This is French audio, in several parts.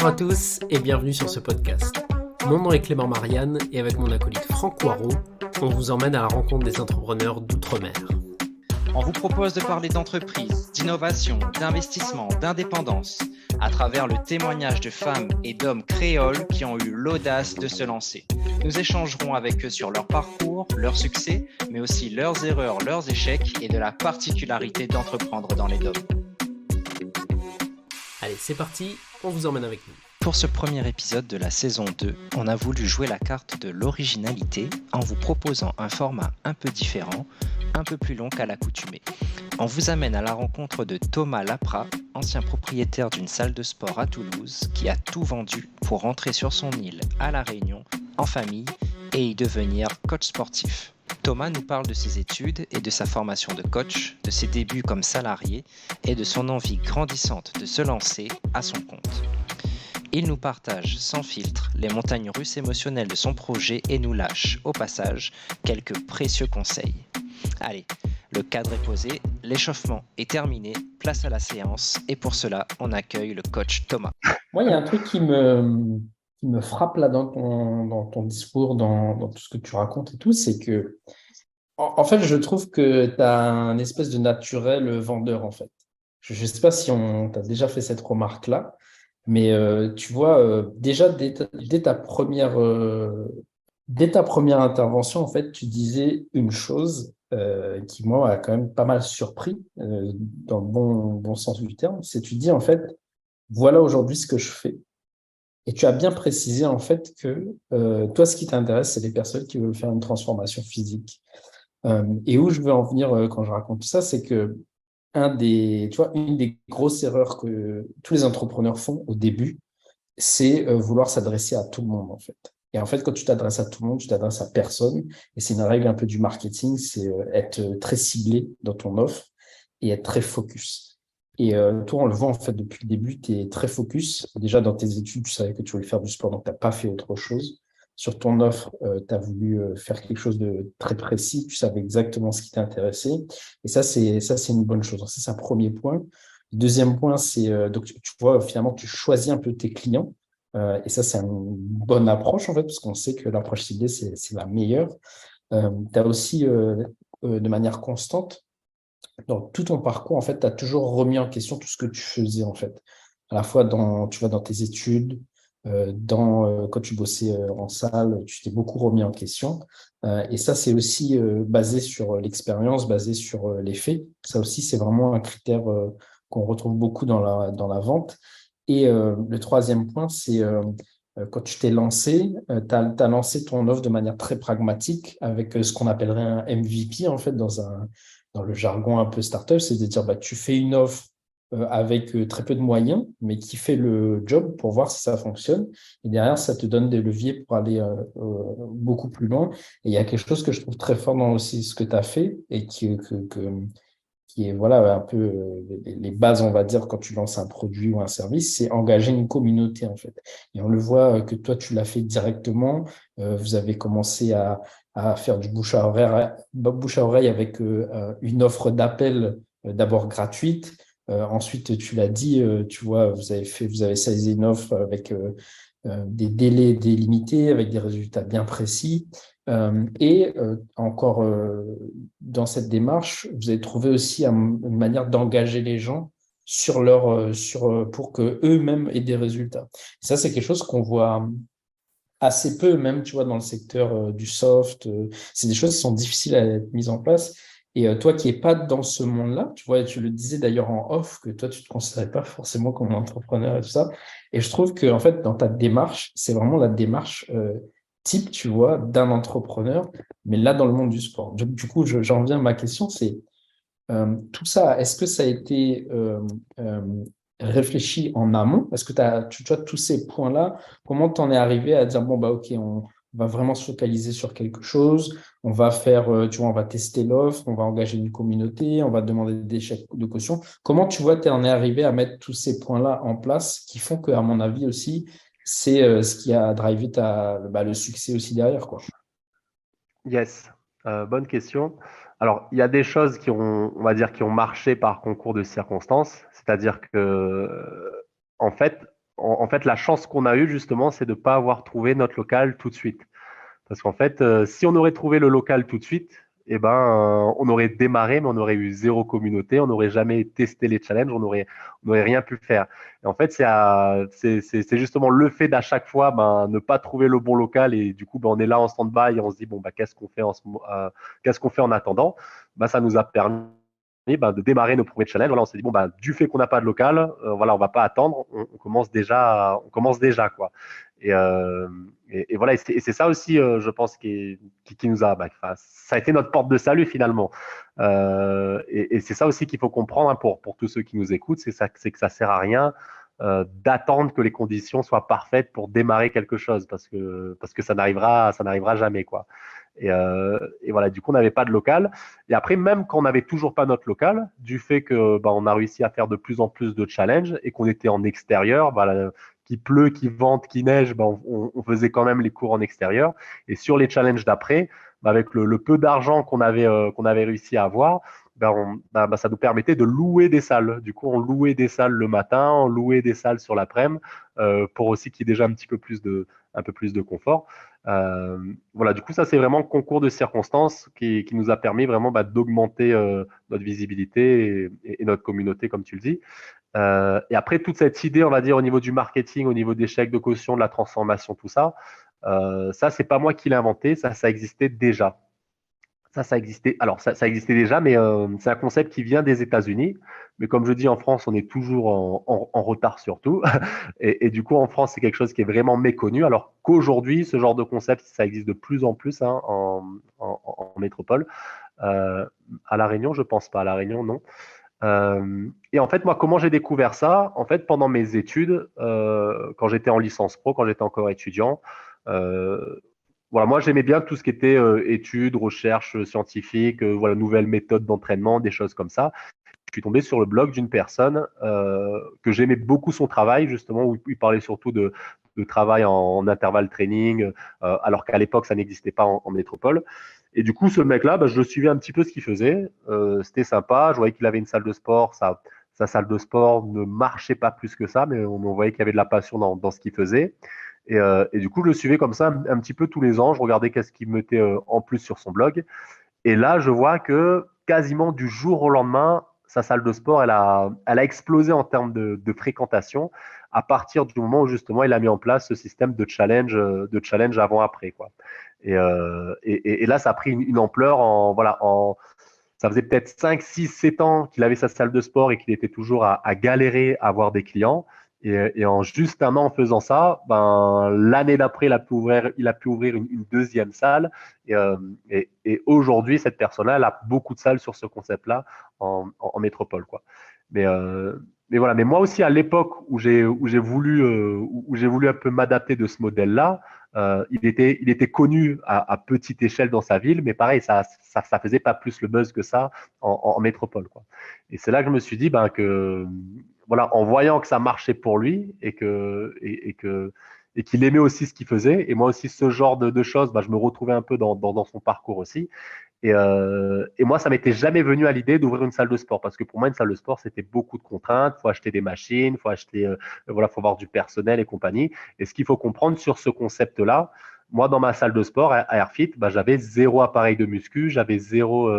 Bonjour à tous et bienvenue sur ce podcast. Mon nom est Clément Marianne et avec mon acolyte Franck Poirot, on vous emmène à la rencontre des entrepreneurs d'outre-mer. On vous propose de parler d'entreprise, d'innovation, d'investissement, d'indépendance, à travers le témoignage de femmes et d'hommes créoles qui ont eu l'audace de se lancer. Nous échangerons avec eux sur leur parcours, leurs succès, mais aussi leurs erreurs, leurs échecs et de la particularité d'entreprendre dans les DOM. Allez, c'est parti, on vous emmène avec nous. Pour ce premier épisode de la saison 2, on a voulu jouer la carte de l'originalité en vous proposant un format un peu différent, un peu plus long qu'à l'accoutumée. On vous amène à la rencontre de Thomas Lapra, ancien propriétaire d'une salle de sport à Toulouse, qui a tout vendu pour rentrer sur son île à La Réunion, en famille, et y devenir coach sportif. Thomas nous parle de ses études et de sa formation de coach, de ses débuts comme salarié et de son envie grandissante de se lancer à son compte. Il nous partage sans filtre les montagnes russes émotionnelles de son projet et nous lâche, au passage, quelques précieux conseils. Allez, le cadre est posé, l'échauffement est terminé, place à la séance et pour cela, on accueille le coach Thomas. Moi, il y a un truc qui me frappe là dans ton discours, dans tout ce que tu racontes et tout, c'est que, en fait, je trouve que tu as un espèce de naturel vendeur, en fait. Je ne sais pas si on t'a déjà fait cette remarque-là, mais tu vois, déjà, dès ta première intervention, en fait, tu disais une chose qui, moi, a quand même pas mal surpris, dans le bon sens du terme. C'est tu dis, en fait, voilà aujourd'hui ce que je fais. Et tu as bien précisé en fait que toi, ce qui t'intéresse, c'est les personnes qui veulent faire une transformation physique. Et où je veux en venir quand je raconte ça, c'est que une des grosses erreurs que tous les entrepreneurs font au début, c'est vouloir s'adresser à tout le monde en fait. Et en fait, quand tu t'adresses à tout le monde, tu t'adresses à personne. Et c'est une règle un peu du marketing, c'est être très ciblé dans ton offre et être très focus. Et toi, on le voit en fait depuis le début, tu es très focus. Déjà, dans tes études, tu savais que tu voulais faire du sport, donc tu n'as pas fait autre chose. Sur ton offre, tu as voulu faire quelque chose de très précis. Tu savais exactement ce qui t'intéressait. Et ça, c'est une bonne chose. Donc, ça, c'est un premier point. Deuxième point, c'est donc tu vois, finalement, tu choisis un peu tes clients. Et ça, c'est une bonne approche, en fait, parce qu'on sait que l'approche ciblée, c'est la meilleure. Tu as aussi, de manière constante, dans tout ton parcours, en fait, tu as toujours remis en question tout ce que tu faisais, en fait. À la fois tu vois, dans tes études, quand tu bossais en salle, tu t'es beaucoup remis en question. Et ça, c'est aussi basé sur l'expérience, basé sur les faits. Ça aussi, c'est vraiment un critère qu'on retrouve beaucoup dans la vente. Et le troisième point, c'est quand tu t'es lancé, tu as lancé ton offre de manière très pragmatique avec ce qu'on appellerait un MVP, en fait, dans le jargon un peu startup, c'est-à-dire bah, tu fais une offre avec très peu de moyens, mais qui fait le job pour voir si ça fonctionne. Et derrière, ça te donne des leviers pour aller beaucoup plus loin. Et il y a quelque chose que je trouve très fort dans aussi ce que tu as fait et qui est voilà, un peu les bases, on va dire, quand tu lances un produit ou un service, c'est engager une communauté, en fait. Et on le voit que toi, tu l'as fait directement. Vous avez commencé à faire du bouche à oreille avec une offre d'appel d'abord gratuite. Ensuite, tu l'as dit, tu vois, vous avez saisi une offre avec des délais délimités, avec des résultats bien précis. Et encore dans cette démarche, vous avez trouvé aussi une manière d'engager les gens pour que eux-mêmes aient des résultats. Et ça, c'est quelque chose qu'on voit assez peu, même, tu vois, dans le secteur du soft. C'est des choses qui sont difficiles à être mises en place. Et toi qui n'es pas dans ce monde-là, tu vois, tu le disais d'ailleurs en off, que toi, tu ne te considérais pas forcément comme entrepreneur et tout ça. Et je trouve que, en fait, dans ta démarche, c'est vraiment la démarche type, tu vois, d'un entrepreneur, mais là, dans le monde du sport. Du coup, j'en viens à ma question, c'est tout ça, est-ce que ça a été réfléchi en amont? Est-ce que tu vois, tous ces points-là, comment tu en es arrivé à dire, bon, bah, OK, on va vraiment se focaliser sur quelque chose, on va faire, tu vois, on va tester l'offre, on va engager une communauté, on va demander des chèques de caution. Comment, tu vois, tu en es arrivé à mettre tous ces points-là en place qui font que, à mon avis aussi, c'est ce qui a drivé le succès aussi derrière, quoi. Yes, bonne question. Alors, il y a des choses on va dire, qui ont marché par concours de circonstances, c'est-à-dire que, en fait, en fait, la chance qu'on a eue, justement, c'est de ne pas avoir trouvé notre local tout de suite. Parce qu'en fait, si on aurait trouvé le local tout de suite, eh ben, on aurait démarré, mais on aurait eu zéro communauté, on n'aurait jamais testé les challenges, on n'aurait rien pu faire. Et en fait, c'est justement le fait d'à chaque fois ne pas trouver le bon local et du coup, on est là en stand-by et on se dit, bon, qu'est-ce qu'on fait qu'est-ce qu'on fait en attendant? Ça nous a permis de démarrer nos premiers challenges. Voilà, on s'est dit, du fait qu'on n'a pas de local, voilà, on va pas attendre, on commence déjà, quoi. Et voilà, et c'est ça aussi, je pense, qui nous a, ça a été notre porte de salut finalement. Et c'est ça aussi qu'il faut comprendre, hein, pour tous ceux qui nous écoutent, c'est que ça sert à rien d'attendre que les conditions soient parfaites pour démarrer quelque chose, parce que ça n'arrivera jamais, quoi. Et voilà, du coup, on n'avait pas de local. Et après, même quand on n'avait toujours pas notre local, du fait que on a réussi à faire de plus en plus de challenges et qu'on était en extérieur, qu'il pleut, qu'il vente, qu'il neige, on faisait quand même les cours en extérieur. Et sur les challenges d'après, avec le peu d'argent qu'on avait réussi à avoir, ça nous permettait de louer des salles. Du coup, on louait des salles le matin, on louait des salles sur l'après-midi, pour aussi qu'il y ait déjà un peu plus de confort. Voilà, du coup, ça, c'est vraiment le concours de circonstances qui nous a permis vraiment d'augmenter notre visibilité et notre communauté, comme tu le dis. Et après, toute cette idée, on va dire, au niveau du marketing, au niveau des chèques de caution, de la transformation, tout ça, c'est pas moi qui l'ai inventé, ça existait déjà. Ça existait. Alors, ça existait déjà, mais c'est un concept qui vient des États-Unis. Mais comme je dis, en France, on est toujours en retard sur tout. Et du coup, en France, c'est quelque chose qui est vraiment méconnu. Alors qu'aujourd'hui, ce genre de concept, ça existe de plus en plus, hein, en métropole. À La Réunion, je pense pas. À La Réunion, non. Et en fait, moi, comment j'ai découvert ça? En fait, pendant mes études, quand j'étais en licence pro, quand j'étais encore étudiant, voilà, moi, j'aimais bien tout ce qui était études, recherches scientifiques, voilà, nouvelles méthodes d'entraînement, des choses comme ça. Je suis tombé sur le blog d'une personne que j'aimais beaucoup son travail, justement, où il parlait surtout de travail en intervalle training, alors qu'à l'époque, ça n'existait pas en métropole. Et du coup, ce mec-là, je suivais un petit peu ce qu'il faisait. C'était sympa. Je voyais qu'il avait une salle de sport. Sa salle de sport ne marchait pas plus que ça, mais on voyait qu'il y avait de la passion dans ce qu'il faisait. Et du coup, je le suivais comme ça un petit peu tous les ans. Je regardais qu'est-ce qu'il mettait en plus sur son blog. Et là, je vois que quasiment du jour au lendemain, sa salle de sport, elle a explosé en termes de fréquentation à partir du moment où justement il a mis en place ce système de challenge avant-après, quoi. Et là, ça a pris une ampleur ça faisait peut-être 5, 6, 7 ans qu'il avait sa salle de sport et qu'il était toujours à galérer à avoir des clients. Et en juste un an en faisant ça, l'année d'après, il a pu ouvrir une deuxième salle. Et aujourd'hui, cette personne-là, elle a beaucoup de salles sur ce concept-là en métropole, quoi. Mais voilà. Mais moi aussi, à l'époque où j'ai voulu un peu m'adapter de ce modèle-là, il était connu à petite échelle dans sa ville, mais pareil, ça faisait pas plus le buzz que ça en métropole, quoi. Et c'est là que je me suis dit que voilà, en voyant que ça marchait pour lui et qu'il aimait aussi ce qu'il faisait, et moi aussi ce genre de choses, je me retrouvais un peu dans son parcours aussi. Et moi, ça m'était jamais venu à l'idée d'ouvrir une salle de sport, parce que pour moi, une salle de sport, c'était beaucoup de contraintes. Il faut acheter des machines, faut avoir du personnel et compagnie. Et ce qu'il faut comprendre sur ce concept-là, moi, dans ma salle de sport à Airfit, j'avais zéro appareil de muscu, j'avais zéro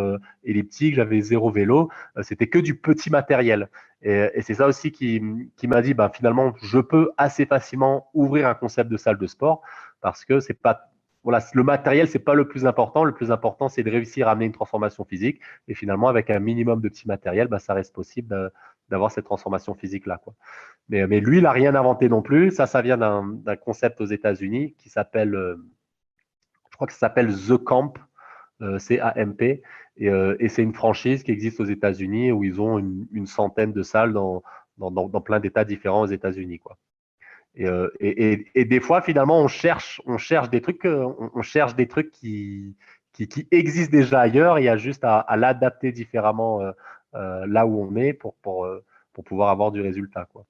elliptique, j'avais zéro vélo. C'était que du petit matériel. Et c'est ça aussi qui m'a dit, finalement, je peux assez facilement ouvrir un concept de salle de sport, parce que c'est pas voilà, le matériel, c'est pas le plus important. Le plus important, c'est de réussir à amener une transformation physique. Et finalement, avec un minimum de petits matériels, ça reste possible d'avoir cette transformation physique-là, quoi. Mais lui, il n'a rien inventé non plus. Ça vient d'un concept aux États-Unis qui s'appelle, je crois que ça s'appelle The Camp, C-A-M-P. Et c'est une franchise qui existe aux États-Unis où ils ont une centaine de salles dans plein d'États différents aux États-Unis, quoi. Et des fois, finalement, on cherche des trucs, qui existent déjà ailleurs. Il y a juste à l'adapter différemment là où on est pour pouvoir avoir du résultat, quoi.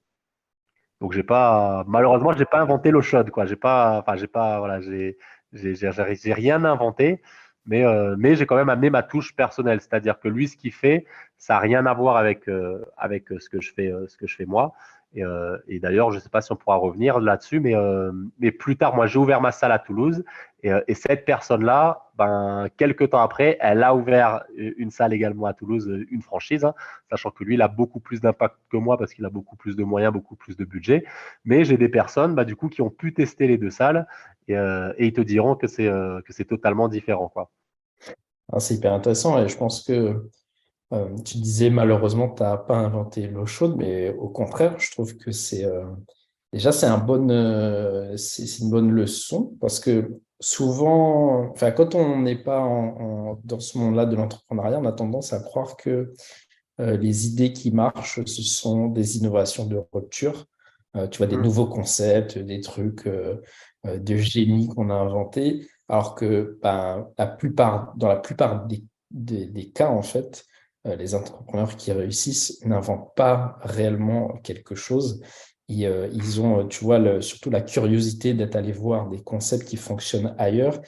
Donc, malheureusement, j'ai pas inventé l'eau chaude, quoi. Voilà, j'ai rien inventé, mais j'ai quand même amené ma touche personnelle. C'est-à-dire que lui, ce qu'il fait, ça n'a rien à voir avec ce que je fais moi. Et d'ailleurs, je ne sais pas si on pourra revenir là-dessus, mais plus tard, moi, j'ai ouvert ma salle à Toulouse. Et cette personne-là, quelques temps après, elle a ouvert une salle également à Toulouse, une franchise, hein, sachant que lui, il a beaucoup plus d'impact que moi parce qu'il a beaucoup plus de moyens, beaucoup plus de budget. Mais j'ai des personnes, du coup, qui ont pu tester les deux salles et ils te diront que c'est totalement différent, quoi. Ah, c'est hyper intéressant et je pense que tu disais malheureusement tu n'as pas inventé l'eau chaude, mais au contraire, je trouve que déjà c'est une bonne leçon parce que souvent, enfin, quand on n'est pas dans ce monde-là de l'entrepreneuriat, on a tendance à croire que les idées qui marchent, ce sont des innovations de rupture. Tu vois, des nouveaux concepts, des trucs de génie qu'on a inventés, alors que dans la plupart des cas, en fait, les entrepreneurs qui réussissent n'inventent pas réellement quelque chose. Ils ont, tu vois, surtout la curiosité d'être allé voir des concepts qui fonctionnent ailleurs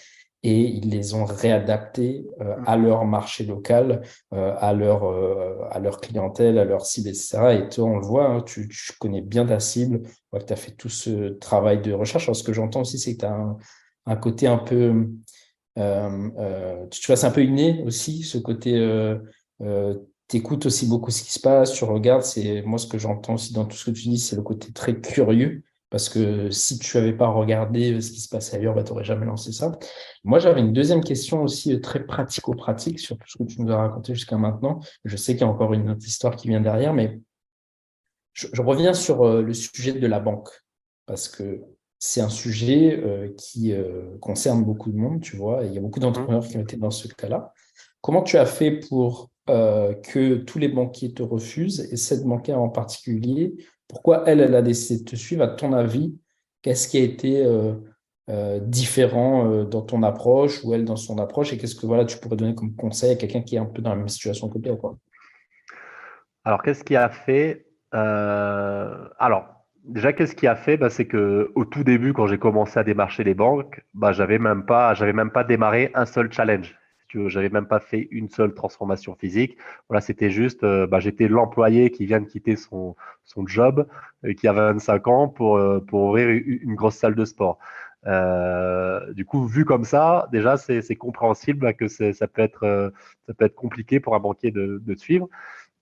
et ils les ont réadaptés à leur marché local, à leur clientèle, à leur cible, etc. Et toi, on le voit, hein, tu connais bien ta cible, tu as fait tout ce travail de recherche. Alors, ce que j'entends aussi, c'est que tu as un côté un peu, tu vois, c'est un peu inné aussi, ce côté, tu écoutes aussi beaucoup ce qui se passe, tu regardes. C'est moi ce que j'entends aussi dans tout ce que tu dis, c'est le côté très curieux. Parce que si tu n'avais pas regardé ce qui se passait ailleurs, tu n'aurais jamais lancé ça. Moi, j'avais une deuxième question aussi très pratico-pratique sur tout ce que tu nous as raconté jusqu'à maintenant. Je sais qu'il y a encore une autre histoire qui vient derrière, mais je reviens sur le sujet de la banque. Parce que c'est un sujet qui concerne beaucoup de monde, tu vois. Et il y a beaucoup d'entrepreneurs qui ont été dans ce cas-là. Comment tu as fait pour que tous les banquiers te refusent et cette banquière en particulier? Pourquoi elle a décidé de te suivre? À ton avis, qu'est-ce qui a été différent dans ton approche ou elle dans son approche? Et qu'est-ce que voilà, tu pourrais donner comme conseil à quelqu'un qui est un peu dans la même situation que toi, quoi? Alors, qu'est-ce qui a fait Alors, déjà, qu'est-ce qui a fait c'est que au tout début, quand j'ai commencé à démarcher les banques, j'avais même pas démarré un seul challenge. Si tu veux, j'avais même pas fait une seule transformation physique. Voilà, c'était juste, j'étais l'employé qui vient de quitter son job, qui a 25 ans pour ouvrir une grosse salle de sport. Du coup, vu comme ça, déjà, c'est compréhensible que ça peut être compliqué pour un banquier de te suivre.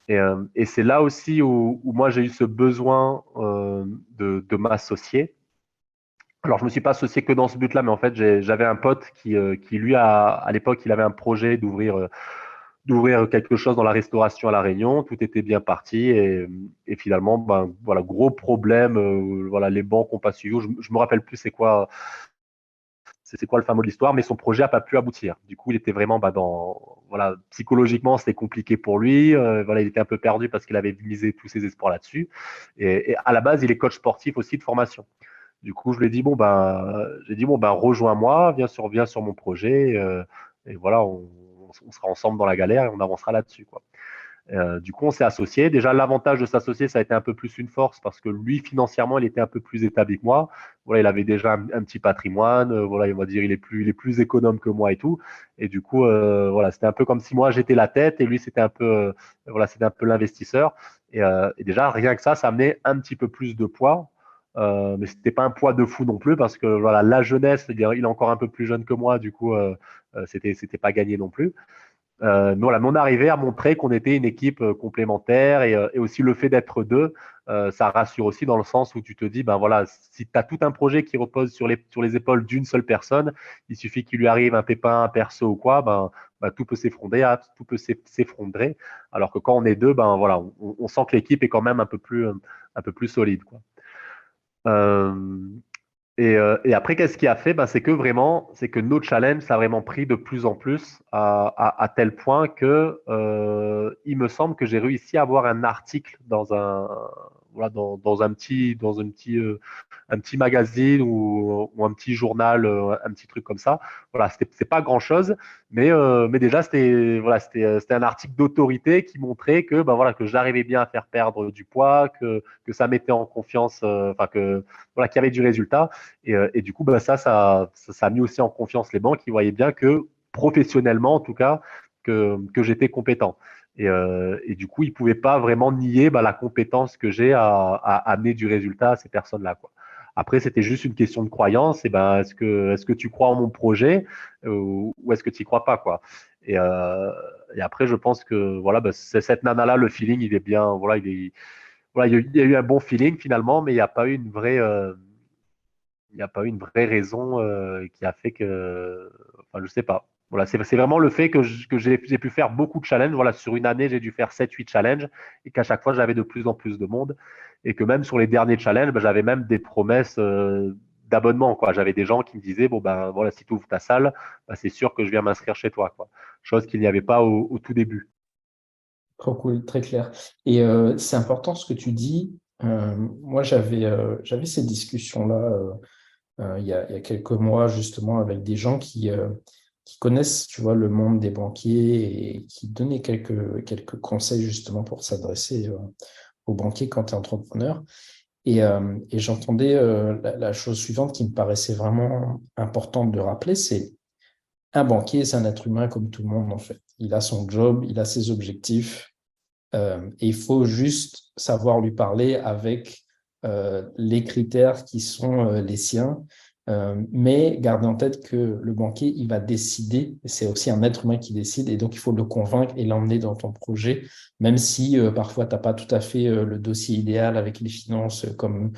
Et c'est là aussi où moi j'ai eu ce besoin de m'associer. Alors je me suis pas associé que dans ce but-là, mais en fait j'avais un pote qui lui à l'époque il avait un projet d'ouvrir quelque chose dans la restauration à La Réunion. Tout était bien parti et finalement voilà, gros problème. Voilà, les banques n'ont pas suivi. Je me rappelle plus c'est quoi le fameux de l'histoire, mais son projet n'a pas pu aboutir. Du coup, il était vraiment voilà, psychologiquement, c'était compliqué pour lui. Voilà, il était un peu perdu parce qu'il avait misé tous ses espoirs là-dessus. Et à la base, il est coach sportif aussi de formation. Du coup, je lui ai dit rejoins-moi, viens sur mon projet, et voilà, on sera ensemble dans la galère et on avancera là-dessus, quoi. Du coup, on s'est associé. Déjà, l'avantage de s'associer, ça a été un peu plus une force parce que lui, financièrement, il était un peu plus établi que moi. Voilà, il avait déjà un petit patrimoine. Voilà, on va dire, il est plus économe que moi et tout. Et du coup, voilà, c'était un peu comme si moi j'étais la tête et lui voilà, c'était un peu l'investisseur. Et déjà, rien que ça amenait un petit peu plus de poids. Mais c'était pas un poids de fou non plus parce que voilà, la jeunesse, il est encore un peu plus jeune que moi. Du coup, c'était pas gagné non plus. Mais voilà, mon arrivée a montré qu'on était une équipe complémentaire et aussi le fait d'être deux, ça rassure aussi dans le sens où tu te dis, voilà, si tu as tout un projet qui repose sur les épaules d'une seule personne, il suffit qu'il lui arrive un pépin, un perso ou quoi, tout peut s'effondrer, tout peut s'effondrer. Alors que quand on est deux, voilà, on sent que l'équipe est quand même un peu plus solide, quoi. Euh, et après, qu'est-ce qui a fait? C'est que nos challenges, ça a vraiment pris de plus en plus à tel point que il me semble que j'ai réussi à avoir un article voilà, un petit magazine ou un petit journal, un petit truc comme ça. Voilà, c'est pas grand-chose, mais déjà, c'était un article d'autorité qui montrait que, voilà, que j'arrivais bien à faire perdre du poids, que ça mettait en confiance, voilà, qu'il y avait du résultat. Et du coup, ça a mis aussi en confiance les banques qui voyaient bien que professionnellement, en tout cas, que j'étais compétent. Et du coup, ils ne pouvaient pas vraiment nier la compétence que j'ai à amener du résultat à ces personnes-là, quoi. Après, c'était juste une question de croyance. Et est-ce que tu crois en mon projet ou est-ce que tu n'y crois pas, quoi. Et, euh, et après, je pense que voilà, c'est cette nana-là, le feeling, il est bien. Voilà, il y a eu un bon feeling finalement, mais il n'y a pas eu une vraie, il n'y a pas eu une vraie raison qui a fait que, enfin, je sais pas. Voilà, c'est vraiment le fait que j'ai pu faire beaucoup de challenges. Voilà, sur une année, j'ai dû faire 7-8 challenges et qu'à chaque fois, j'avais de plus en plus de monde. Et que même sur les derniers challenges, j'avais même des promesses d'abonnement, quoi. J'avais des gens qui me disaient, bon, ben voilà, si tu ouvres ta salle, c'est sûr que je viens m'inscrire chez toi, quoi. Chose qu'il n'y avait pas au tout début. Trop cool, très clair. Et c'est important ce que tu dis. Moi, j'avais ces discussions-là il y a quelques mois, justement, avec des gens qui connaissent, tu vois, le monde des banquiers et qui donnaient quelques conseils, justement, pour s'adresser aux banquiers quand tu es entrepreneur. Et j'entendais la chose suivante qui me paraissait vraiment importante de rappeler, c'est un banquier, c'est un être humain comme tout le monde, en fait. Il a son job, il a ses objectifs. Et il faut juste savoir lui parler avec les critères qui sont les siens. Mais garder en tête que le banquier, il va décider, c'est aussi un être humain qui décide, et donc il faut le convaincre et l'emmener dans ton projet, même si parfois tu n'as pas tout à fait le dossier idéal avec les finances comme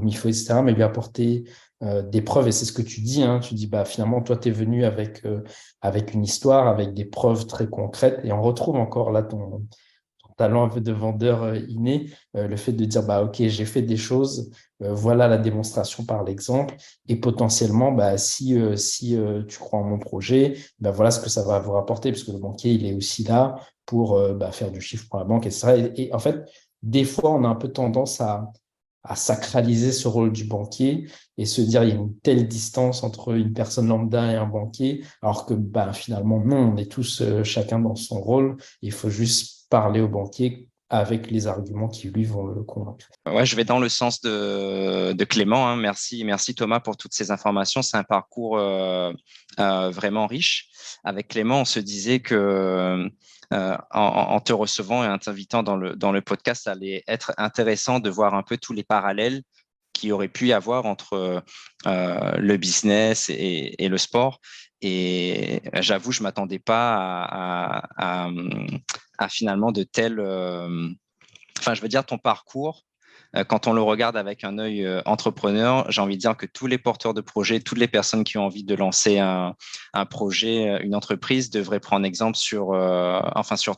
il faut, etc., mais lui apporter des preuves, et c'est ce que tu dis, hein, tu dis, bah, finalement, toi, tu es venu avec une histoire, avec des preuves très concrètes, et on retrouve encore là ton talent un peu de vendeur inné, le fait de dire, bah, OK, j'ai fait des choses, voilà la démonstration par l'exemple, et potentiellement, bah, si tu crois en mon projet, bah, voilà ce que ça va vous rapporter, parce que le banquier, il est aussi là pour bah, faire du chiffre pour la banque, etc. Et en fait, des fois, on a un peu tendance à sacraliser ce rôle du banquier et se dire il y a une telle distance entre une personne lambda et un banquier, alors que bah, finalement, non, on est tous chacun dans son rôle. Il faut juste parler au banquier avec les arguments qui, lui, vont le convaincre. Ouais, je vais dans le sens de Clément, hein. Merci Thomas pour toutes ces informations. C'est un parcours vraiment riche. Avec Clément, on se disait que en te recevant et en t'invitant dans le podcast, ça allait être intéressant de voir un peu tous les parallèles qu'il y aurait pu y avoir entre le business et le sport. Et j'avoue, je ne m'attendais pas à finalement de tels… Enfin, je veux dire, ton parcours, quand on le regarde avec un œil entrepreneur, j'ai envie de dire que tous les porteurs de projets, toutes les personnes qui ont envie de lancer un projet, une entreprise, devraient prendre exemple sur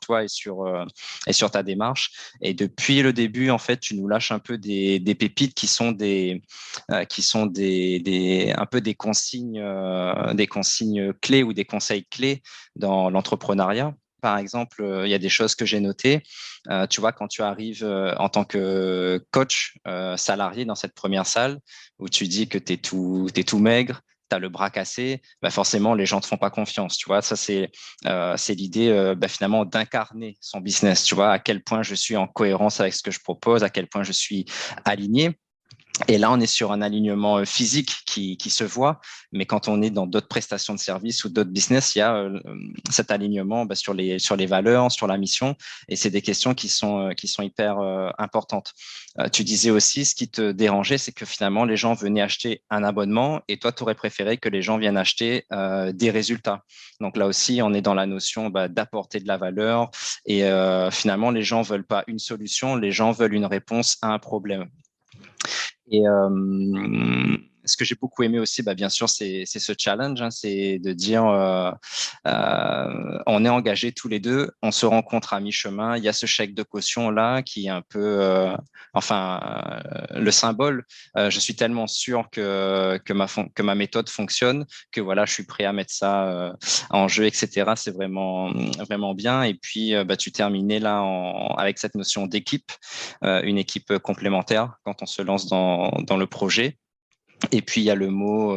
toi et sur ta démarche. Et depuis le début, en fait, tu nous lâches un peu des pépites qui sont un peu des consignes clés ou des conseils clés dans l'entrepreneuriat. Par exemple, il y a des choses que j'ai notées. Tu vois, quand tu arrives en tant que coach salarié dans cette première salle où tu dis que tu es tout maigre, tu as le bras cassé, bah forcément, les gens ne te font pas confiance. Tu vois, ça, c'est l'idée finalement d'incarner son business. Tu vois, à quel point je suis en cohérence avec ce que je propose, à quel point je suis aligné. Et là, on est sur un alignement physique qui se voit, mais quand on est dans d'autres prestations de services ou d'autres business, il y a cet alignement sur les valeurs, sur la mission, et c'est des questions qui sont hyper importantes. Tu disais aussi, ce qui te dérangeait, c'est que finalement, les gens venaient acheter un abonnement, et toi, tu aurais préféré que les gens viennent acheter des résultats. Donc là aussi, on est dans la notion d'apporter de la valeur, et finalement, les gens veulent pas une solution, les gens veulent une réponse à un problème. Et ce que j'ai beaucoup aimé aussi, bien sûr, c'est ce challenge, hein, c'est de dire on est engagés tous les deux, on se rencontre à mi-chemin, il y a ce chèque de caution là qui est un peu, le symbole. Je suis tellement sûr que ma méthode fonctionne que voilà, je suis prêt à mettre ça en jeu, etc. C'est vraiment vraiment bien. Et puis tu terminais là avec cette notion d'équipe, une équipe complémentaire quand on se lance dans le projet. Et puis, il y a le mot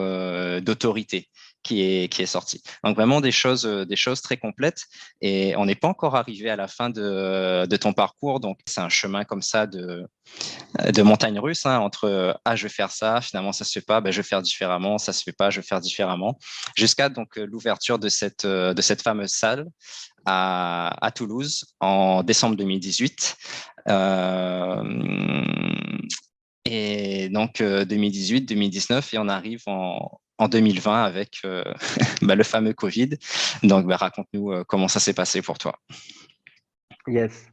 d'autorité qui est sorti. Donc, vraiment des choses très complètes. Et on n'est pas encore arrivé à la fin de ton parcours. Donc, c'est un chemin comme ça de montagne russe, hein, entre je vais faire ça, finalement, ça se fait pas, je vais faire différemment, ça se fait pas, je vais faire différemment. Jusqu'à donc l'ouverture de cette fameuse salle à Toulouse en décembre 2018. Et donc 2018, 2019, et on arrive en 2020 avec le fameux Covid. Donc raconte-nous comment ça s'est passé pour toi. Yes.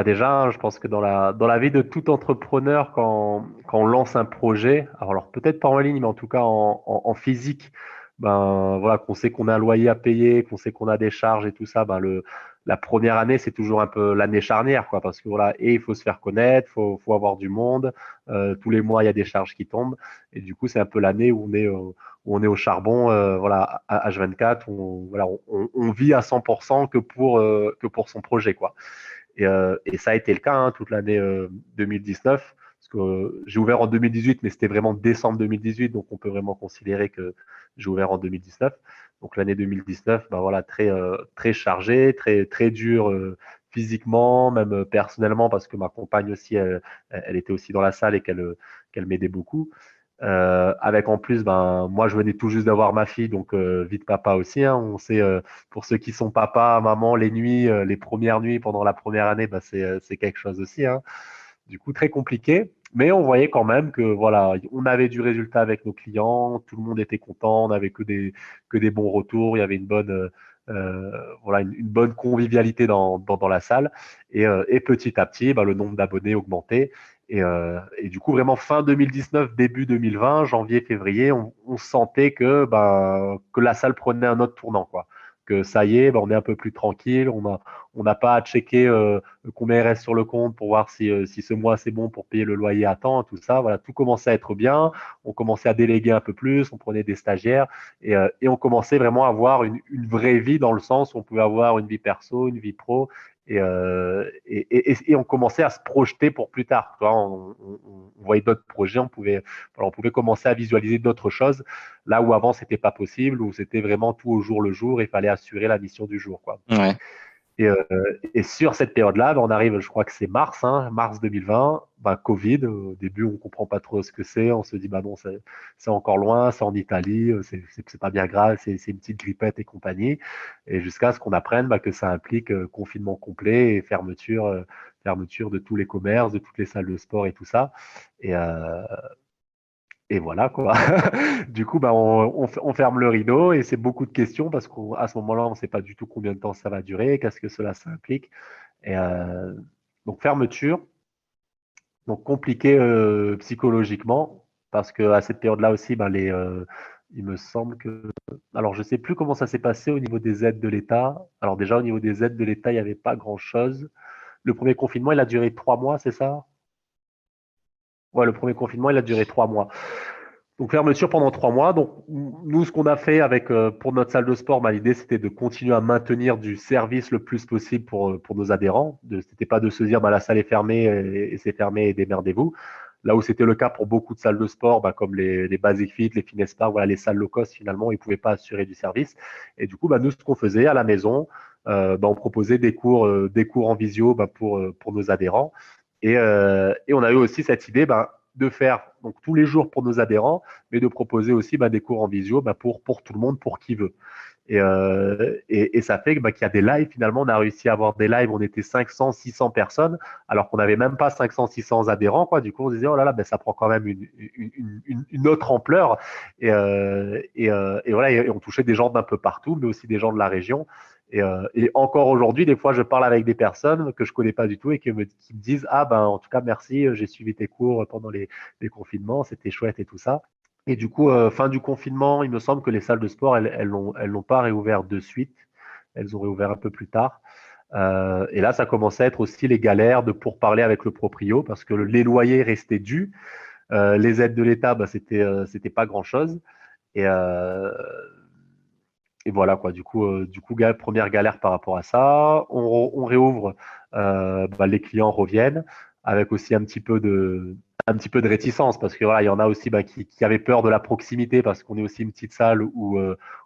Déjà, je pense que dans la vie de tout entrepreneur, quand on lance un projet, alors peut-être pas en ligne, mais en tout cas en physique, voilà, qu'on sait qu'on a un loyer à payer, qu'on sait qu'on a des charges et tout ça, la première année, c'est toujours un peu l'année charnière, quoi, parce que voilà, et il faut se faire connaître, faut avoir du monde, tous les mois, il y a des charges qui tombent, et du coup, c'est un peu l'année où on est au charbon, voilà, à H24, voilà, on vit à 100% que pour son projet, quoi. Et ça a été le cas toute l'année 2019, parce que j'ai ouvert en 2018, mais c'était vraiment décembre 2018, donc on peut vraiment considérer que j'ai ouvert en 2019. Donc l'année 2019, voilà, très chargée, très dur physiquement, même personnellement, parce que ma compagne aussi, elle était aussi dans la salle et qu'elle m'aidait beaucoup. Avec en plus, moi je venais tout juste d'avoir ma fille, donc vite papa aussi. On sait, pour ceux qui sont papa, maman, les nuits, les premières nuits pendant la première année, c'est quelque chose aussi. Du coup, très compliqué, mais on voyait quand même que voilà, on avait du résultat avec nos clients, tout le monde était content, on n'avait que des bons retours, il y avait une bonne voilà, une bonne convivialité dans la salle. Et petit à petit, le nombre d'abonnés augmentait. Et du coup, vraiment fin 2019, début 2020, janvier, février, on sentait que la salle prenait un autre tournant, quoi. Que ça y est, on est un peu plus tranquille, on n'a pas à checker combien il reste sur le compte pour voir si ce mois c'est bon pour payer le loyer à temps, tout ça. Voilà, tout commençait à être bien. On commençait à déléguer un peu plus, on prenait des stagiaires et on commençait vraiment à avoir une vraie vie dans le sens où on pouvait avoir une vie perso, une vie pro et on commençait à se projeter pour plus tard. Tu vois, on voyait d'autres projets, on pouvait commencer à visualiser d'autres choses là où avant c'était pas possible, où c'était vraiment tout au jour le jour, il fallait assurer la mission du jour, quoi. Ouais. Et sur cette période-là, on arrive, je crois que c'est mars 2020, Covid. Au début, on comprend pas trop ce que c'est. On se dit, non, c'est encore loin, c'est en Italie, c'est pas bien grave, c'est une petite grippette et compagnie. Et jusqu'à ce qu'on apprenne que ça implique confinement complet et fermeture de tous les commerces, de toutes les salles de sport et tout ça. Et, euh, et voilà, quoi. Du coup, on ferme le rideau et c'est beaucoup de questions parce qu'à ce moment-là, on ne sait pas du tout combien de temps ça va durer, qu'est-ce que cela ça implique. Et donc, fermeture, donc compliqué psychologiquement parce qu'à cette période-là aussi, il me semble que. Alors, je ne sais plus comment ça s'est passé au niveau des aides de l'État. Alors, déjà, au niveau des aides de l'État, il n'y avait pas grand-chose. Le premier confinement, il a duré 3 mois, c'est ça? Ouais, le premier confinement, il a duré 3 mois. Donc fermeture pendant 3 mois. Donc nous, ce qu'on a fait pour notre salle de sport, l'idée c'était de continuer à maintenir du service le plus possible pour nos adhérents. C'était pas de se dire la salle est fermée et c'est fermé et démerdez-vous. Là où c'était le cas pour beaucoup de salles de sport, comme les Basic Fit, les Fitness Park, voilà, les salles low cost finalement, ils pouvaient pas assurer du service. Et du coup, nous, ce qu'on faisait à la maison, on proposait des cours en visio pour nos adhérents. Et on a eu aussi cette idée de faire donc tous les jours pour nos adhérents, mais de proposer aussi des cours en visio pour tout le monde, pour qui veut. Et ça fait qu'il y a des lives. Finalement, on a réussi à avoir des lives. On était 500, 600 personnes, alors qu'on n'avait même pas 500, 600 adhérents, quoi. Du coup, on se disait, oh là là, ça prend quand même une autre ampleur. Et voilà, et on touchait des gens d'un peu partout, mais aussi des gens de la région. Et encore aujourd'hui, des fois, je parle avec des personnes que je connais pas du tout et qui me disent, en tout cas, merci, j'ai suivi tes cours pendant les confinements, c'était chouette et tout ça. Et du coup, fin du confinement, il me semble que les salles de sport, elles n'ont pas réouvert de suite. Elles ont réouvert un peu plus tard. Et là, ça commençait à être aussi les galères de pourparler avec le proprio parce que les loyers restaient dus. Les aides de l'État, c'était pas grand-chose. Et, euh, et voilà, quoi. Du coup, première galère par rapport à ça. On réouvre, les clients reviennent avec aussi un petit peu de réticence parce que voilà, il y en a aussi qui avaient peur de la proximité parce qu'on est aussi une petite salle où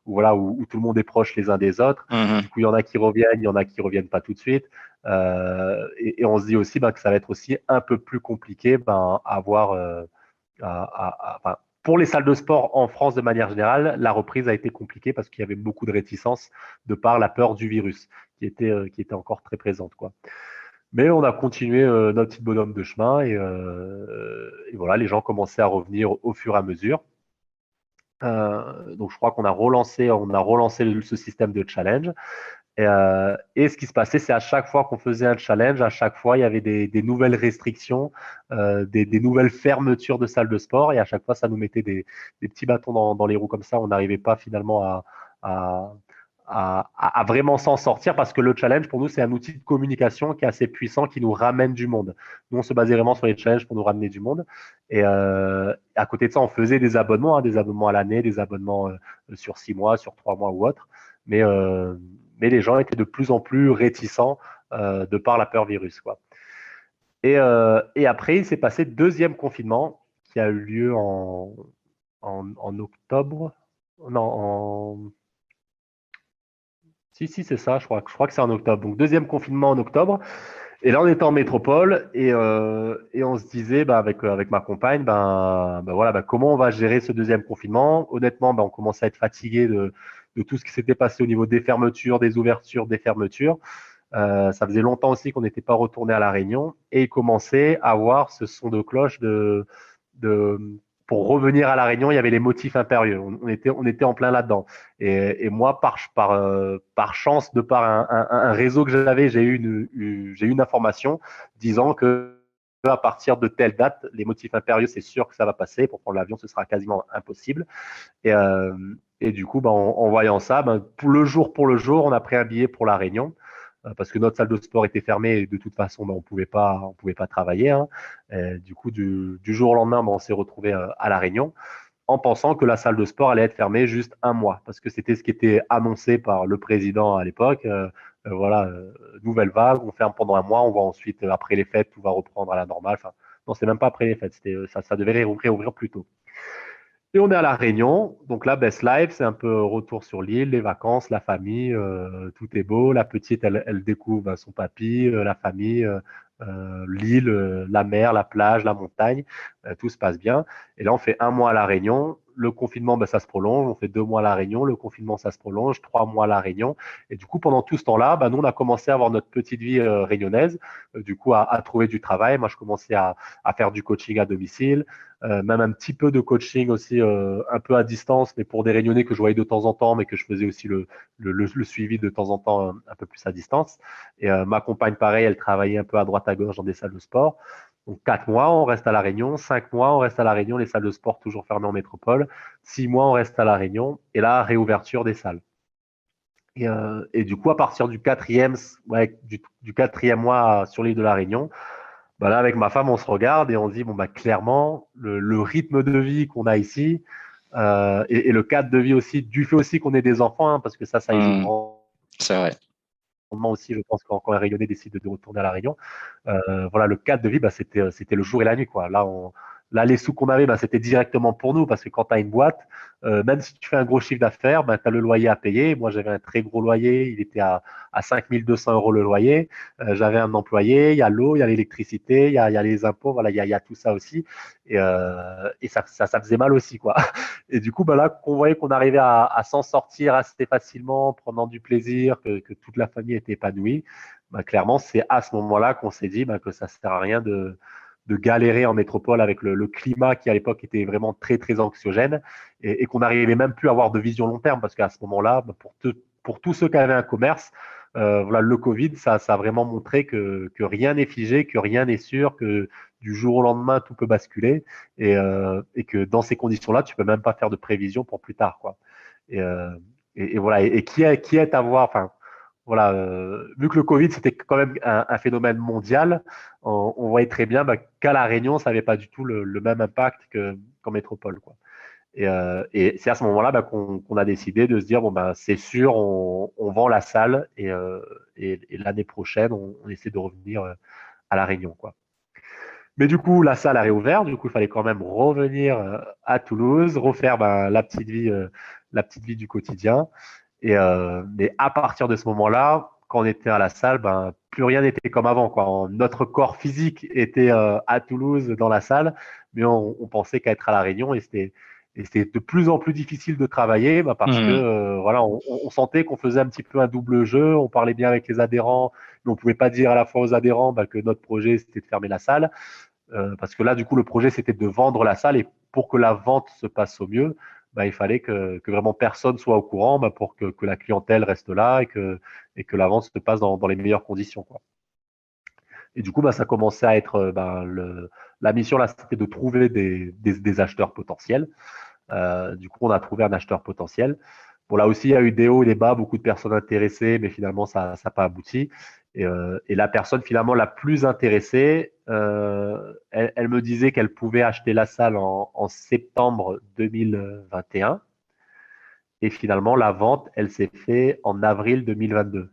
tout le monde est proche les uns des autres. Mhm. Du coup, il y en a qui reviennent, il y en a qui reviennent pas tout de suite. Et on se dit aussi que ça va être aussi un peu plus compliqué à avoir pour les salles de sport en France de manière générale, la reprise a été compliquée parce qu'il y avait beaucoup de réticences de par la peur du virus qui était encore très présente, quoi. Mais on a continué notre petit bonhomme de chemin et voilà, les gens commençaient à revenir au fur et à mesure. Donc je crois qu'on a relancé ce système de challenge. Et ce qui se passait, c'est à chaque fois qu'on faisait un challenge, à chaque fois, il y avait des nouvelles restrictions, des nouvelles fermetures de salles de sport. Et à chaque fois, ça nous mettait des petits bâtons dans les roues comme ça. On n'arrivait pas finalement à, à vraiment s'en sortir parce que le challenge, pour nous, c'est un outil de communication qui est assez puissant, qui nous ramène du monde. Nous, on se basait vraiment sur les challenges pour nous ramener du monde. Et à côté de ça, on faisait des abonnements à l'année, des abonnements sur 6 mois, sur 3 mois ou autre. Mais les gens étaient de plus en plus réticents de par la peur virus, quoi. Et après, il s'est passé le deuxième confinement qui a eu lieu en octobre. Non, si, c'est ça, je crois que c'est en octobre. Donc, deuxième confinement en octobre. Et là, on était en métropole et on se disait, avec ma compagne, voilà, comment on va gérer ce deuxième confinement. Honnêtement, on commençait à être fatigué de tout ce qui s'était passé au niveau des fermetures, des ouvertures, des fermetures. Ça faisait longtemps aussi qu'on n'était pas retourné à La Réunion et il commençait à avoir ce son de cloche pour revenir à La Réunion, il y avait les motifs impérieux. On était en plein là-dedans. Et moi, par chance, de par un réseau que j'avais, j'ai eu une information disant que à partir de telle date, les motifs impérieux, c'est sûr que ça va passer. Pour prendre l'avion, ce sera quasiment impossible. Et du coup, en voyant ça, pour le jour, on a pris un billet pour La Réunion parce que notre salle de sport était fermée et de toute façon, on pouvait pas travailler, hein. Du coup, du jour au lendemain, on s'est retrouvé à La Réunion en pensant que la salle de sport allait être fermée juste un mois parce que c'était ce qui était annoncé par le président à l'époque. Voilà, nouvelle vague, on ferme pendant un mois, on va ensuite, après les fêtes, tout va reprendre à la normale. Enfin, non, c'est même pas après les fêtes, ça devait réouvrir plus tôt. Et on est à La Réunion, donc là, Best Life, c'est un peu retour sur l'île, les vacances, la famille, tout est beau. La petite, elle découvre son papy, la famille, l'île, la mer, la plage, la montagne, tout se passe bien. Et là, on fait un mois à La Réunion. Le confinement, ça se prolonge. On fait 2 mois à La Réunion. Le confinement, ça se prolonge. 3 mois à La Réunion. Et du coup, pendant tout ce temps-là, nous, on a commencé à avoir notre petite vie réunionnaise, du coup, à trouver du travail. Moi, je commençais à faire du coaching à domicile. Même un petit peu de coaching aussi, un peu à distance, mais pour des réunionnais que je voyais de temps en temps, mais que je faisais aussi le suivi de temps en temps un peu plus à distance. Et ma compagne, pareil, elle travaillait un peu à droite à gauche dans des salles de sport. Donc 4 mois, on reste à La Réunion. 5 mois, on reste à La Réunion, les salles de sport toujours fermées en métropole. 6 mois, on reste à La Réunion. Et là, réouverture des salles. Et du coup, à partir du quatrième mois sur l'île de La Réunion, là, avec ma femme, on se regarde et on se dit, clairement, le rythme de vie qu'on a ici et le cadre de vie aussi, du fait aussi qu'on ait des enfants, hein, parce que ça y joue grand. C'est vrai. Aussi, je pense, quand un Réunionnais décide de retourner à La Réunion. Voilà, le cadre de vie, c'était le jour et la nuit, quoi. Là, les sous qu'on avait, c'était directement pour nous, parce que quand tu as une boîte, même si tu fais un gros chiffre d'affaires, tu as le loyer à payer. Moi, j'avais un très gros loyer, il était à 5 200 € le loyer. J'avais un employé, il y a l'eau, il y a l'électricité, il y a les impôts, voilà, il y a tout ça aussi. Et ça faisait mal aussi, quoi. Et du coup, là, qu'on voyait qu'on arrivait à s'en sortir assez facilement, prenant du plaisir, que toute la famille était épanouie, clairement, c'est à ce moment-là qu'on s'est dit que ça ne sert à rien de galérer en métropole avec le climat qui à l'époque était vraiment très très anxiogène et qu'on n'arrivait même plus à avoir de vision long terme parce qu'à ce moment-là, pour tous ceux qui avaient un commerce, voilà, le Covid, ça a vraiment montré que rien n'est figé, que rien n'est sûr, que du jour au lendemain tout peut basculer et que dans ces conditions-là, tu peux même pas faire de prévision pour plus tard, quoi. Et voilà, et qui est à voir, enfin. Voilà, vu que le Covid, c'était quand même un phénomène mondial, on voyait très bien qu'à La Réunion, ça n'avait pas du tout le même impact qu'en métropole, quoi. Et c'est à ce moment-là qu'on a décidé de se dire, c'est sûr, on vend la salle et l'année prochaine, on essaie de revenir à La Réunion, quoi. Mais du coup, la salle a réouvert, du coup, il fallait quand même revenir à Toulouse, refaire la petite vie du quotidien. Mais à partir de ce moment-là, quand on était à la salle, plus rien n'était comme avant, quoi. Notre corps physique était à Toulouse dans la salle, mais on pensait qu'à être à La Réunion et Et c'était de plus en plus difficile de travailler parce que voilà, on sentait qu'on faisait un petit peu un double jeu. On parlait bien avec les adhérents, mais on ne pouvait pas dire à la fois aux adhérents que notre projet, c'était de fermer la salle. Parce que là, du coup, le projet, c'était de vendre la salle. Et pour que la vente se passe au mieux, il fallait que vraiment personne soit au courant pour que la clientèle reste là et que la vente se passe dans les meilleures conditions, quoi. Et du coup, ça commençait à être la mission là, c'était de trouver des acheteurs potentiels. Du coup, on a trouvé un acheteur potentiel. Bon, là aussi, il y a eu des hauts et des bas, beaucoup de personnes intéressées, mais finalement, ça n'a pas abouti. Et la personne finalement la plus intéressée, elle me disait qu'elle pouvait acheter la salle en septembre 2021. Et finalement, la vente, elle s'est faite en avril 2022.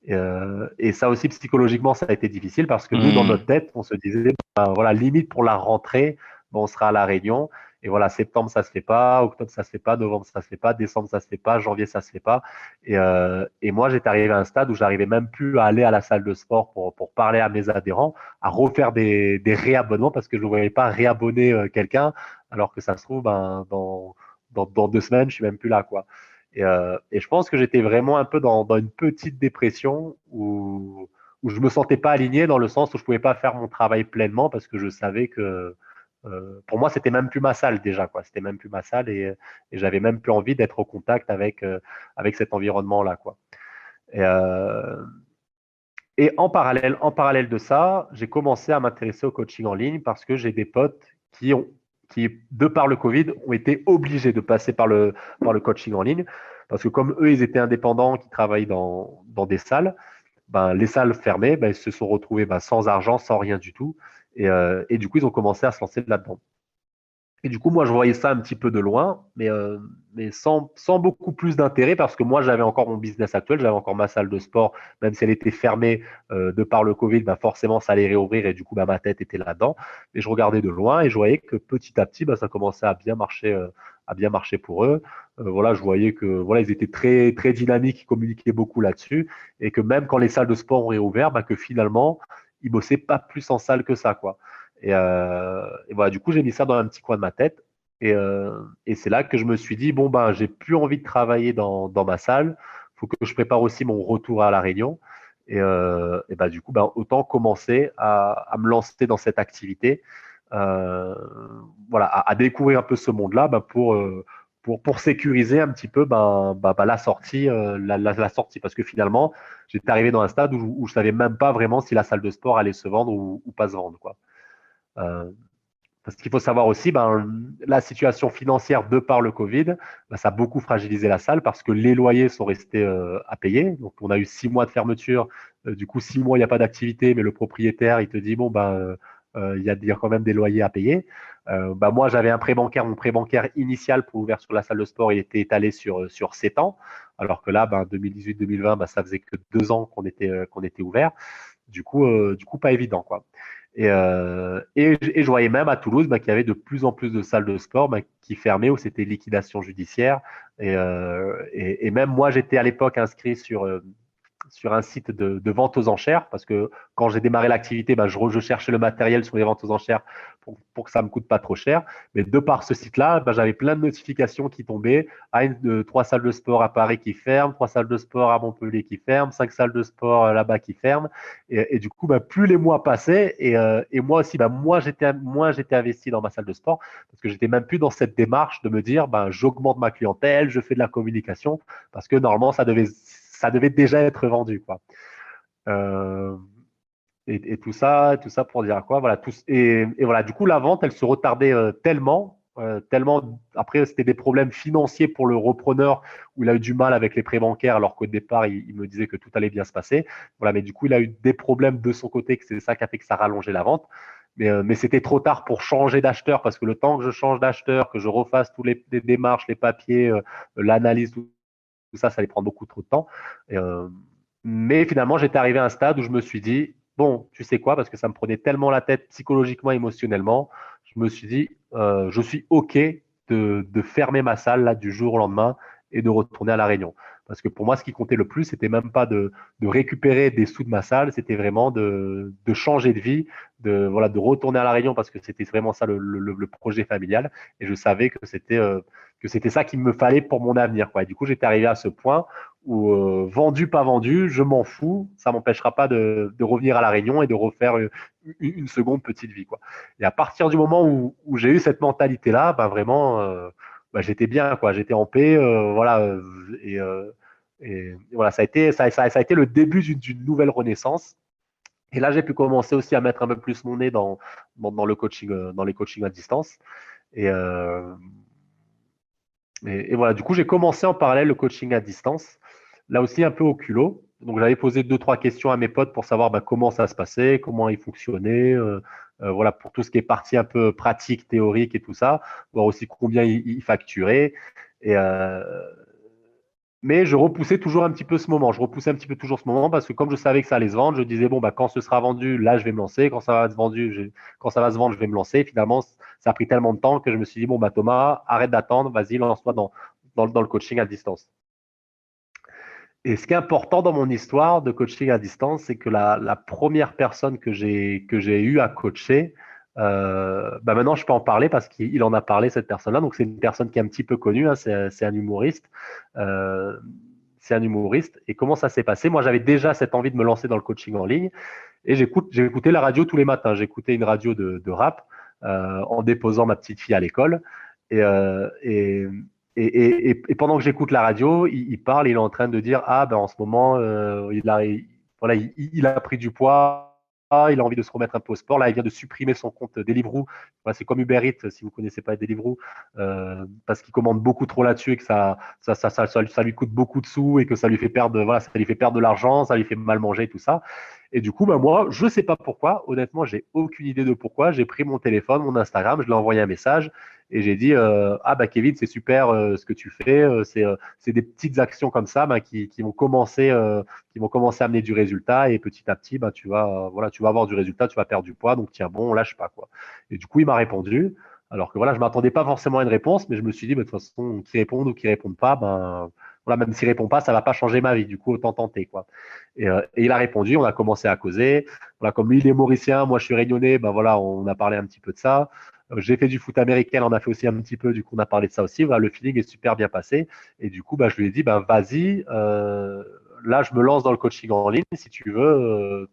Et ça aussi, psychologiquement, ça a été difficile parce que nous, dans notre tête, on se disait, voilà, limite pour la rentrée, on sera à La Réunion. Et voilà, septembre, ça se fait pas, octobre, ça se fait pas, novembre, ça se fait pas, décembre, ça se fait pas, janvier, ça se fait pas. Et moi, j'étais arrivé à un stade où j'arrivais même plus à aller à la salle de sport pour parler à mes adhérents, à refaire des réabonnements parce que je ne voyais pas réabonner quelqu'un, alors que ça se trouve, dans 2 semaines, je suis même plus là, quoi. Et je pense que j'étais vraiment un peu dans une petite dépression où je me sentais pas aligné dans le sens où je pouvais pas faire mon travail pleinement parce que je savais que pour moi c'était même plus ma salle déjà, quoi. C'était même plus ma salle et j'avais même plus envie d'être au contact avec cet environnement là, quoi. Et, euh, et en parallèle de ça, j'ai commencé à m'intéresser au coaching en ligne parce que j'ai des potes qui, de par le Covid, ont été obligés de passer par le coaching en ligne. Parce que comme eux, ils étaient indépendants, qui travaillent dans des salles, les salles fermées, ils se sont retrouvés sans argent, sans rien du tout. Et du coup, ils ont commencé à se lancer là-dedans. Et du coup, moi, je voyais ça un petit peu de loin, mais sans beaucoup plus d'intérêt parce que moi, j'avais encore mon business actuel, j'avais encore ma salle de sport, même si elle était fermée de par le Covid, forcément, ça allait réouvrir et du coup, ma tête était là-dedans. Et je regardais de loin et je voyais que petit à petit, ça commençait à bien marcher pour eux. Voilà, je voyais que voilà, ils étaient très, très dynamiques, ils communiquaient beaucoup là-dessus et que même quand les salles de sport ont réouvert, que finalement, ils bossaient pas plus en salle que ça, quoi. Et voilà, du coup, j'ai mis ça dans un petit coin de ma tête. Et c'est là que je me suis dit, bon, j'ai plus envie de travailler dans ma salle. Il faut que je prépare aussi mon retour à La Réunion. Du coup, autant commencer à me lancer dans cette activité. Voilà, à découvrir un peu ce monde-là pour sécuriser un petit peu la sortie, la sortie. Parce que finalement, j'étais arrivé dans un stade où je ne savais même pas vraiment si la salle de sport allait se vendre ou pas se vendre, quoi. Euh, Parce qu'il faut savoir aussi, la situation financière de par le Covid, ça a beaucoup fragilisé la salle parce que les loyers sont restés à payer. Donc, on a eu 6 mois de fermeture. Du coup, 6 mois, il n'y a pas d'activité, mais le propriétaire, il te dit, bon, il y a quand même des loyers à payer. Moi, j'avais un prêt bancaire. Mon prêt bancaire initial pour l'ouverture de la salle de sport, il était étalé sur 7 ans. Alors que là, 2018-2020, ça faisait que 2 ans qu'on était ouvert. Du coup, pas évident, quoi. Et je voyais même à Toulouse qu'il y avait de plus en plus de salles de sport qui fermaient ou c'était liquidation judiciaire. Et même moi, j'étais à l'époque inscrit sur un site de vente aux enchères parce que quand j'ai démarré l'activité, je cherchais le matériel sur les ventes aux enchères pour que ça ne me coûte pas trop cher. Mais de par ce site-là, j'avais plein de notifications qui tombaient. 3 salles de sport à Paris qui ferment, 3 salles de sport à Montpellier qui ferment, 5 salles de sport là-bas qui ferment. Et du coup, plus les mois passaient et moi aussi, moi j'étais investi dans ma salle de sport parce que j'étais même plus dans cette démarche de me dire j'augmente ma clientèle, je fais de la communication parce que normalement ça devait déjà être vendu, quoi. Euh, et tout ça pour dire quoi, voilà. Et voilà, du coup, la vente, elle se retardait tellement. Après, c'était des problèmes financiers pour le repreneur où il a eu du mal avec les prêts bancaires, alors qu'au départ, il me disait que tout allait bien se passer. Voilà, mais du coup, il a eu des problèmes de son côté, que c'est ça qui a fait que ça rallongeait la vente. Mais c'était trop tard pour changer d'acheteur parce que le temps que je change d'acheteur, que je refasse tous les démarches, les papiers, l'analyse, tout ça allait prendre beaucoup trop de temps. Mais finalement, j'étais arrivé à un stade où je me suis dit, bon, tu sais quoi, parce que ça me prenait tellement la tête psychologiquement, émotionnellement, je me suis dit, je suis OK de fermer ma salle là, du jour au lendemain et de retourner à La Réunion. Parce que pour moi, ce qui comptait le plus, c'était même pas de récupérer des sous de ma salle, c'était vraiment de changer de vie, de retourner à La Réunion parce que c'était vraiment ça le projet familial. Et je savais que c'était ça qu'il me fallait pour mon avenir, quoi. Et du coup, j'étais arrivé à ce point où vendu, pas vendu, je m'en fous. Ça m'empêchera pas de revenir à La Réunion et de refaire une seconde petite vie, quoi. Et à partir du moment où j'ai eu cette mentalité-là, ben vraiment, j'étais bien, quoi. J'étais en paix, voilà. Et voilà, ça a été le début d'une nouvelle renaissance. Et là, j'ai pu commencer aussi à mettre un peu plus mon nez dans le coaching, dans les coachings à distance. Et, euh, et voilà, du coup, j'ai commencé en parallèle le coaching à distance, là aussi un peu au culot. Donc, j'avais posé 2-3 questions à mes potes pour savoir comment ça se passait, comment ils fonctionnaient, voilà, pour tout ce qui est partie un peu pratique, théorique et tout ça, voir aussi combien ils facturaient. Et, mais je repoussais toujours un petit peu ce moment. Je repoussais un petit peu toujours ce moment parce que comme je savais que ça allait se vendre, je disais, bon, quand ce sera vendu, là, je vais me lancer. Quand ça va se vendre, je vais me lancer. Et finalement, ça a pris tellement de temps que je me suis dit, bon, Thomas, arrête d'attendre, vas-y, lance-toi dans le coaching à distance. Et ce qui est important dans mon histoire de coaching à distance, c'est que la première personne que j'ai eu à coacher, maintenant je peux en parler parce qu'il en a parlé, cette personne-là. Donc c'est une personne qui est un petit peu connue, hein, c'est un humoriste. C'est un humoriste. Et comment ça s'est passé? Moi, j'avais déjà cette envie de me lancer dans le coaching en ligne et j'écoutais la radio tous les matins. J'écoutais une radio de rap en déposant ma petite fille à l'école. Et, et pendant que j'écoute la radio, il parle, il est en train de dire en ce moment, il a pris du poids, il a envie de se remettre un peu au sport. Là, il vient de supprimer son compte Deliveroo. Voilà, c'est comme Uber Eats, si vous ne connaissez pas Deliveroo, parce qu'il commande beaucoup trop là-dessus et que ça lui coûte beaucoup de sous et que ça lui fait perdre de l'argent, ça lui fait mal manger, tout ça. Et du coup, moi, je ne sais pas pourquoi. Honnêtement, j'ai aucune idée de pourquoi. J'ai pris mon téléphone, mon Instagram, je lui ai envoyé un message et j'ai dit Kevin, c'est super ce que tu fais. C'est des petites actions comme ça qui vont commencer à amener du résultat et petit à petit, tu vas avoir du résultat, tu vas perdre du poids. Donc tiens bon, on lâche pas, quoi. Et du coup, il m'a répondu. Alors que je m'attendais pas forcément à une réponse, mais je me suis dit de toute façon, qu'ils répondent ou qu'ils répondent pas, même s'il répond pas, ça va pas changer ma vie. Du coup, autant tenter, quoi. Et il a répondu, on a commencé à causer. Voilà, comme lui, il est mauricien, moi je suis réunionnais, on a parlé un petit peu de ça. J'ai fait du foot américain, on a fait aussi un petit peu, du coup on a parlé de ça aussi. Voilà, le feeling est super bien passé. Et du coup, je lui ai dit, vas-y, là je me lance dans le coaching en ligne, si tu veux.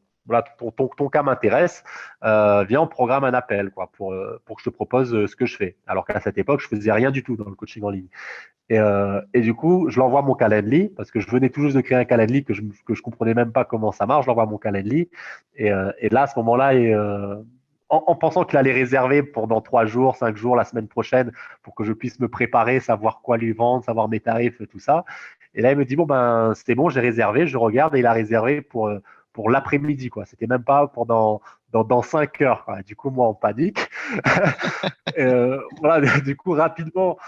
Ton cas m'intéresse, viens, on programme un appel, quoi, pour que je te propose ce que je fais. Alors qu'à cette époque, je faisais rien du tout dans le coaching en ligne. Et du coup, je l'envoie mon Calendly parce que je venais tout juste de créer un Calendly que je comprenais même pas comment ça marche. Je l'envoie mon Calendly et là, à ce moment-là, en pensant qu'il allait réserver pour dans 3 jours, 5 jours, la semaine prochaine pour que je puisse me préparer, savoir quoi lui vendre, savoir mes tarifs, tout ça. Et là, il me dit, c'est bon, j'ai réservé, je regarde et il a réservé pour l'après-midi, quoi. C'était même pas pour dans 5 heures, quoi. Du coup, moi, en panique. Du coup, rapidement,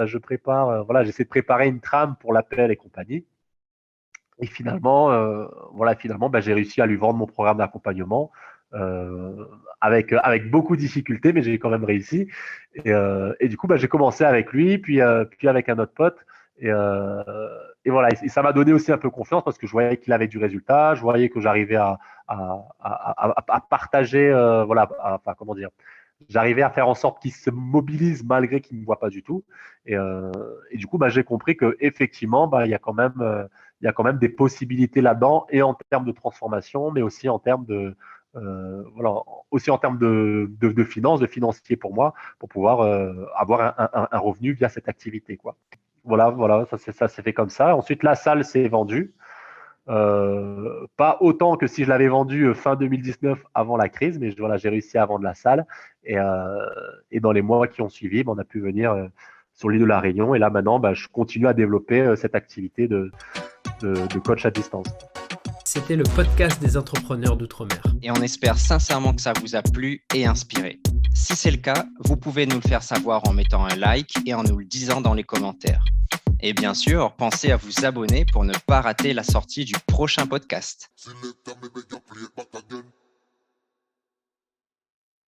je prépare, j'essaie de préparer une trame pour l'appel et compagnie. Et finalement, j'ai réussi à lui vendre mon programme d'accompagnement avec beaucoup de difficultés, mais j'ai quand même réussi. Et du coup, j'ai commencé avec lui, puis avec un autre pote. Et voilà, et ça m'a donné aussi un peu confiance parce que je voyais qu'il avait du résultat, je voyais que j'arrivais à partager, j'arrivais à faire en sorte qu'il se mobilise malgré qu'il ne me voit pas du tout. Et du coup, j'ai compris que effectivement, il y a quand même des possibilités là-dedans, et en termes de transformation, mais aussi en termes de finances, de financier pour moi, pour pouvoir avoir un revenu via cette activité, quoi. Voilà, ça s'est fait comme ça. Ensuite, la salle s'est vendue. Pas autant que si je l'avais vendue fin 2019 avant la crise, mais j'ai réussi à vendre la salle. Et dans les mois qui ont suivi, on a pu venir sur l'île de la Réunion. Et là, maintenant, je continue à développer cette activité de coach à distance. C'était le podcast des entrepreneurs d'outre-mer. Et on espère sincèrement que ça vous a plu et inspiré. Si c'est le cas, vous pouvez nous le faire savoir en mettant un like et en nous le disant dans les commentaires. Et bien sûr, pensez à vous abonner pour ne pas rater la sortie du prochain podcast.